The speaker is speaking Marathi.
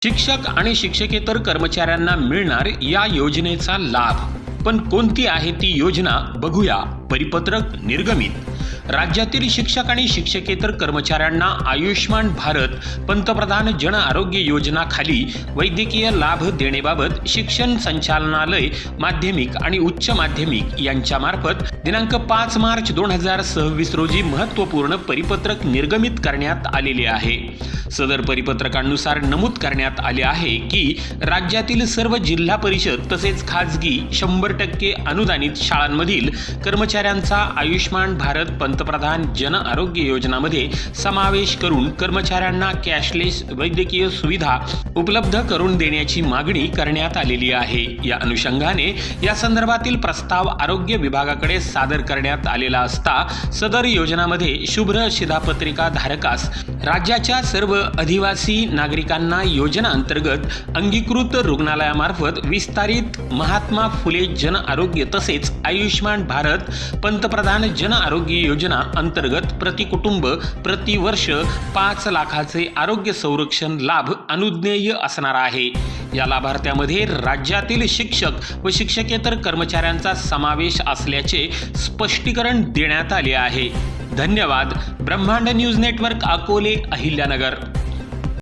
शिक्षक आणि शिक्षकेतर कर्मचाऱ्यांना मिळणार या योजनेचा लाभ। पण कोणती आहे ती योजना बघूया। परिपत्रक निर्गमित। राज्यातील शिक्षक आणि शिक्षकेतर कर्मचाऱ्यांना आयुष्मान भारत पंतप्रधान जन आरोग्य योजना खाली वैद्यकीय लाभ देण्याबाबत शिक्षण संचालनालय माध्यमिक आणि उच्च माध्यमिक यांच्यामार्फत दिनांक 5 मार्च 2026 रोजी महत्त्वपूर्ण परिपत्रक निर्गमित करण्यात आलेले आहे। सदर परिपत्रकानुसार नमूद करण्यात आले आहे की राज्यातील सर्व जिल्हा परिषद तसेच खाजगी 100% अनुदानित शाळांमधील कर्मचाऱ्यांचा आयुष्मान भारत पंतप्रधान जन आरोग्य योजनामध्ये समावेश करून कर्मचाऱ्यांना कॅशलेस वैद्यकीय सुविधा उपलब्ध करून देण्याची मागणी करण्यात आलेली आहे। या अनुषंगाने या संदर्भातील प्रस्ताव आरोग्य विभागाकडे सादर करण्यात आलेला असता सदर योजनामध्ये शुभ्र शिधापत्रिका धारकास राज्याच्या सर्व आदिवासी नागरिकांना योजना अंतर्गत अंगीकृत रुग्णालयामार्फत विस्तारित महात्मा फुले जन आरोग्य तसेच आयुष्मान भारत पंतप्रधान जन आरोग्य योजना अंतर्गत प्रति कुटुंब प्रति वर्ष 5 लाखाचे आरोग्य संरक्षण लाभ अनुज्ञेय असणार आहे। या लाभार्थ्यामध्ये राज्यातील शिक्षक व शिक्षकेतर कर्मचाऱ्यांचा समावेश असल्याचे स्पष्टीकरण देण्यात आले आहे। धन्यवाद। ब्रह्मांड न्यूज नेटवर्क अकोले, अहिल्यानगर।